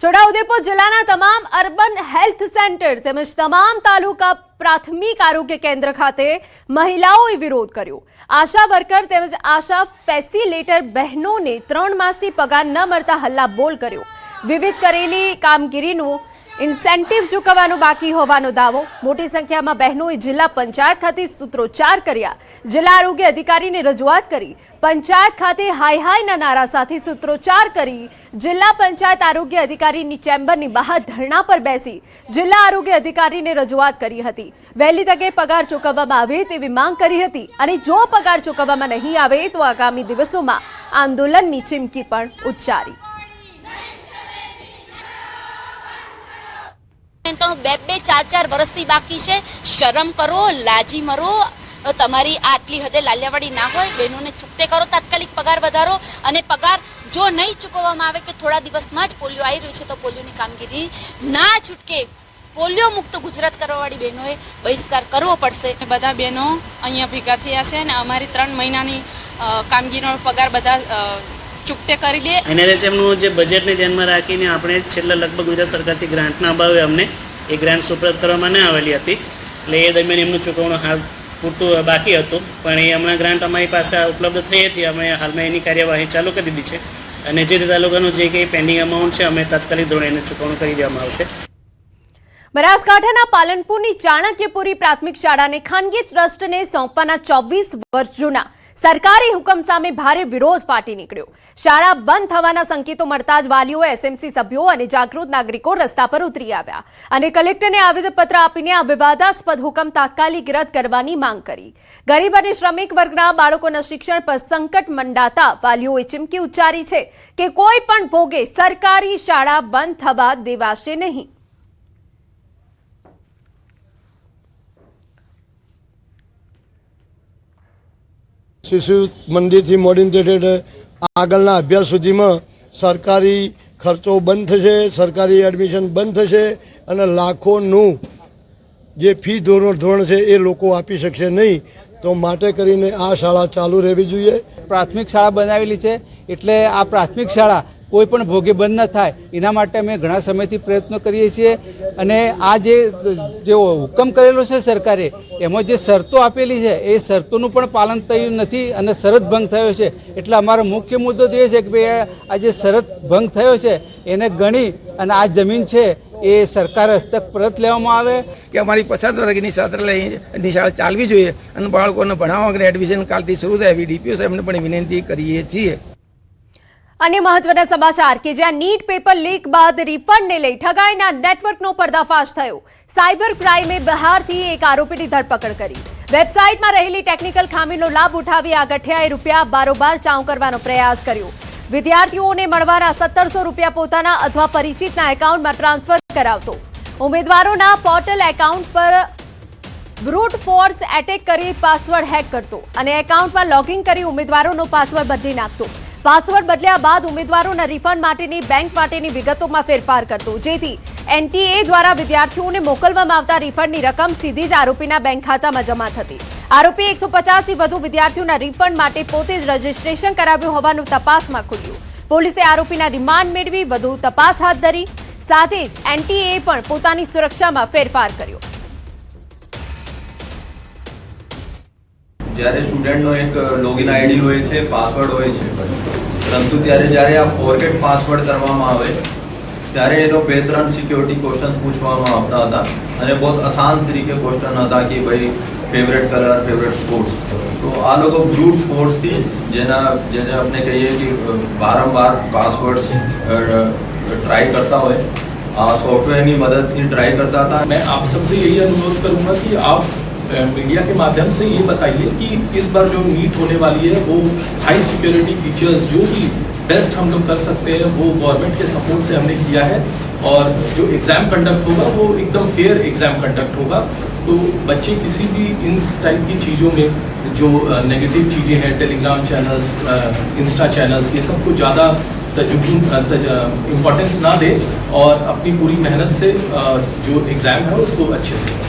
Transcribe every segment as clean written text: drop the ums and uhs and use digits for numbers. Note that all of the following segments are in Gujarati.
છોટાઉદેપુર જિલ્લાના તમામ અર્બન હેલ્થ સેન્ટર તેમજ તમામ તાલુકા પ્રાથમિક આરોગ્ય કેન્દ્ર ખાતે મહિલાઓએ વિરોધ કર્યો। આશા વર્કર તેમજ આશા ફેસિલિટેટર બહેનોને 3 માસથી પગાર ન મળતા હલ્લાબોલ કર્યો। વિવિધ કરેલી કામગીરીનું ઇન્સેન્ટિવ ચૂકવવાનું બાકી હોવાનો દાવો। મોટી સંખ્યામાં બહેનોએ જિલ્લા પંચાયત ખાતે સૂત્રોચ્ચાર કર્યા। જિલ્લા આરોગ્ય અધિકારીને રજૂઆત કરી। પંચાયત ખાતે હાય હાયના નારા સાથે સૂત્રોચ્ચાર કરી જિલ્લા પંચાયત આરોગ્ય અધિકારીની ચેમ્બરની બહાર ધરણા પર બેસી જિલ્લા આરોગ્ય અધિકારીને રજૂઆત કરી હતી। વહેલી તકે પગાર ચૂકવવામાં આવે તેવી માંગ કરી હતી અને જો પગાર ચૂકવવામાં નહીં આવે તો આગામી દિવસોમાં આંદોલનની ચીમકી પણ ઉચ્ચારી। બે 4 વર્ષથી બાકી છે। શરમ કરો, લાજી મરો। તમારી આટલી હદે લાલિયાવાડી ના હોય, બહેનોને ચૂકતે કરો, તાત્કાલિક પગાર વધારો અને પગાર જો નહીં ચૂકવવામાં આવે કે થોડા દિવસમાં જ પોલિયો આવી રહ્યું છે તો પોલિયોની કામગીરી ના છૂટકે પોલિયો મુક્ત ગુજરાત કરવાવાળી બહેનોએ બહિષ્કાર કરવો પડશે। બધા બહેનો અહીંયા ભેગા થયા છે અને અમારી 3 મહિનાની કામગીરીનો પગાર બધા ચૂકતે કરી દે। એનઆરએચએમનું જે બજેટને ધ્યાનમાં રાખીને આપણે છેલ્લા લગભગ ગુજરાત સરકારથી ગ્રાન્ટના અભાવે અમને એ ગ્રાન્ટ સુપ્રત કરવામાં ન આવેલી હતી, એટલે એ દરમિયાન એમનું ચૂકવણું હાલ પૂરતું બાકી હતું, પણ એ હમણાં ગ્રાન્ટ અમારી પાસે ઉપલબ્ધ થઈ હતી। અમે હાલમાં એની કાર્યવાહી ચાલુ કરી દીધી છે અને જે તે તાલુકાનું જે કંઈ પેન્ડિંગ અમાઉન્ટ છે અમે તાત્કાલિક ધોરણે એને ચૂકવણું કરી દેવામાં આવશે। બનાસકાંઠાના પાલનપુરની ચાણક્યપુરી પ્રાથમિક શાળાને ખાનગી ટ્રસ્ટને સોંપવાના 24 વર્ષ જૂના સરકારી હુકમ સામે ભારે વિરોધ ફાટી નીકળ્યો। શાળા બંધ થવાના સંકેતો મળતા જ વાલીઓ, એસએમસી સભ્યો અને જાગૃત નાગરિકો રસ્તા પર ઉતરી આવ્યા અને કલેક્ટરને આવેદનપત્ર આપીને આ વિવાદાસ્પદ હુકમ તાત્કાલિક રદ કરવાની માંગ કરી। ગરીબ અને શ્રમિક વર્ગના બાળકોના શિક્ષણ પર સંકટ મંડાતા વાલીઓએ ચીમકી ઉચ્ચારી છે કે કોઈ પણ ભોગે સરકારી શાળા બંધ થવા દેવાશે નહીં। શિશુ મંદિરથી મોર્નિંગ થિયેટર આગળના અભ્યાસ સુધીમાં સરકારી ખર્ચો બંધ થશે, સરકારી એડમિશન બંધ થશે અને લાખોનું જે ફી ધોરણ છે એ લોકો આપી શકશે નહીં। તો માટે કરીને આ શાળા ચાલુ રહેવી જોઈએ। પ્રાથમિક શાળા બનાવેલી છે એટલે આ પ્રાથમિક શાળા કોઈ પણ ભોગે બંધ ન થાય એના માટે અમે ઘણા સમયથી પ્રયત્નો કરીએ છીએ અને આ જે હુકમ કરેલો છે સરકારે એમાં જે શરતો આપેલી છે એ શરતોનું પણ પાલન થયું નથી અને શરત ભંગ થયો છે। એટલે અમારો મુખ્ય મુદ્દો એ છે કે ભાઈ આ જે શરત ભંગ થયો છે એને ગણી અને આ જમીન છે એ સરકાર હસ્તક પરત લેવામાં આવે કે અમારી 50 વર્ગની છાત્રાલયની શાળા ચાલવી જોઈએ અને બાળકોને ભણાવવા વગર એડમિશન કાલથી શરૂ થાય એવી ડીપીઓ સાહેબને પણ વિનંતી કરીએ છીએ। અને મહત્વના સમાચાર કે જ્યાં નીટ પેપર લીક બાદ રિફંડને લઈ ઠગાઈના નેટવર્કનો પર્દાફાશ થયો। સાયબર ક્રાઇમે બહારથી એક આરોપીની ધરપકડ કરી। વેબસાઇટમાં રહેલી ટેકનિકલ ખામીનો લાભ ઉઠાવી આ ગઠિયાએ રૂપિયા બારોબાર ચાઉ કરવાનો પ્રયાસ કર્યો। વિદ્યાર્થીઓને મળવાના 1700 રૂપિયા પોતાના અથવા પરિચિતના એકાઉન્ટમાં ટ્રાન્સફર કરાવતો। ઉમેદવારોના પોર્ટલ એકાઉન્ટ પર બ્રૂટ ફોર્સ એટેક કરી પાસવર્ડ હેક કરતો અને એકાઉન્ટમાં લોગિન કરી ઉમેદવારોનો પાસવર્ડ બદલી નાખતો। પાસવર્ડ બદલ્યા બાદ ઉમેદવારોના રિફંડ માટેની બેંક માટેની વિગતોમાં ફેરફાર કરતો, જેથી એનટીએ દ્વારા વિદ્યાર્થીઓને મોકલવામાં આવતા રિફંડની રકમ સીધી જ આરોપીના બેંક ખાતામાં જમા થતી। આરોપી 150 થી વધુ વિદ્યાર્થીઓના રિફંડ માટે પોતે જ રજીસ્ટ્રેશન કરાવ્યું હોવાનું તપાસમાં ખુલ્યું। પોલીસે આરોપીના રિમાન્ડ મેળવી વધુ તપાસ હાથ ધરી। સાથે જ એનટીએ પણ પોતાની સુરક્ષામાં ફેરફાર કર્યો। જ્યારે સ્ટુડન્ટનો એક લોગિન આઈડી હોય છે, પાસવર્ડ હોય છે, પરંતુ જ્યારે આ ફોરગેટ પાસવર્ડ કરવામાં આવે ત્યારે એનો 2-3 સિક્યોરિટી ક્વેશ્ચન પૂછવામાં આવતા હતા અને બહુ આસાન તરીકે ક્વેશ્ચન હતા કે ભાઈ ફેવરેટ કલર, ફેવરેટ સ્પોર્ટ્સ। તો આ લોકો બ્રૂટ ફોર્સથી જેને આપણે કહીએ કે વારંવાર પાસવર્ડ્સ ટ્રાય કરતા હોય, આ સોफ्टवेयर मदद ट्राई करता था। मैं आप सबसे यही अनुरोध करूंगा कि आप मीडिया के माध्यम से ये बताइए कि इस बार जो नीट होने वाली है वो हाई सिक्योरिटी फीचर्स जो भी बेस्ट हम लोग कर सकते हैं वो गवर्नमेंट के सपोर्ट से हमने किया है और जो एग्ज़ाम कंडक्ट होगा वो एकदम फेयर एग्ज़ाम कंडक्ट होगा। तो बच्चे किसी भी इन टाइप की चीज़ों में जो नेगेटिव चीज़ें हैं, टेलीग्राम चैनल्स, इंस्टा चैनल्स, ये सबको ज़्यादा इम्पोर्टेंस ना दे और अपनी पूरी मेहनत से जो एग्ज़ाम है उसको अच्छे से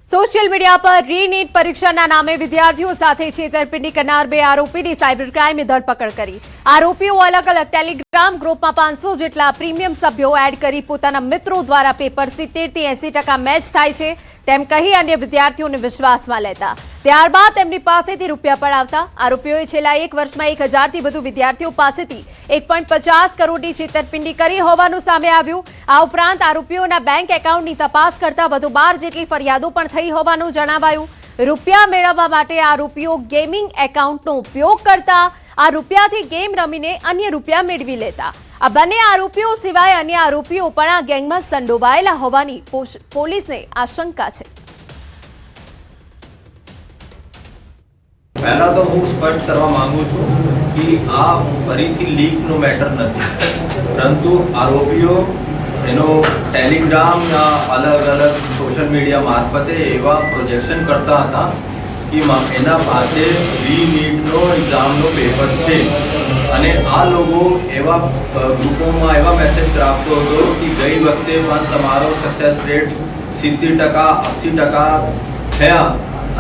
સોશિયલ મીડિયા પર રીનીટ પરીક્ષાના નામે વિદ્યાર્થીઓ સાથે છેતરપિંડી કરનાર 2 આરોપીની સાયબર ક્રાઇમે ધરપકડ કરી. આરોપીઓ અલગ અલગ ટેલિગ્રામ ગ્રુપમાં 500 જેટલા પ્રીમિયમ સભ્યો એડ કરી પોતાના મિત્રો દ્વારા પેપર 70 થી 80% મેચ થાય છે તેમ કહી અન્ય વિદ્યાર્થીઓને વિશ્વાસમાં લેતા. ત્યારબાદ તેમની પાસેથી રૂપિયા પડાવતા. આરોપીઓએ છેલ્લા 1 વર્ષમાં 1000થી વધુ વિદ્યાર્થીઓ પાસેથી 1.50 કરોડની છેતરપિંડી કરી હોવાનું સામે આવ્યું. આ ઉપરાંત આરોપીઓના બેંક એકાઉન્ટની તપાસ કરતા વધુ 12 જેટલી ફરિયાદો પણ થઈ હોવાનું જણાવાયું. રૂપિયા મેળવવા માટે આરોપીઓ ગેમિંગ એકાઉન્ટનો ઉપયોગ કરતા. આ રૂપિયાથી ગેમ રમીને અન્ય રૂપિયા મેળવી લેતા. આ બંને આરોપીઓ સિવાય અન્ય આરોપીઓ પણ આ ગેંગમાં સંડોવાયેલા હોવાની પોલીસને આશંકા છે. પહેલા તો હું સ્પષ્ટ કરવા માંગુ છું કે આ ફરીથી લીકનો મેટર નથી, પરંતુ આરોપીઓ એનો ટેલિગ્રામના અલગ અલગ સોશિયલ મીડિયા મારફતે એવા પ્રોજેક્શન કરતા હતા કે એના પાસે રીનીટનો એક્ઝામનો પેપર છે અને આ લોકો એવા ગ્રુપોમાં એવા મેસેજ આપતો હતો કે ગઈ વખતે પણ તમારો સક્સેસ રેટ 70% 80% થયા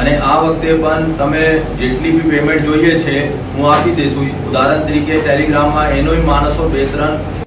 અને આ વખતે પણ તમે જેટલી બી પેમેન્ટ જોઈએ છે હું આપી દઈશું. ઉદાહરણ તરીકે ટેલિગ્રામમાં એનોય માણસો 2-3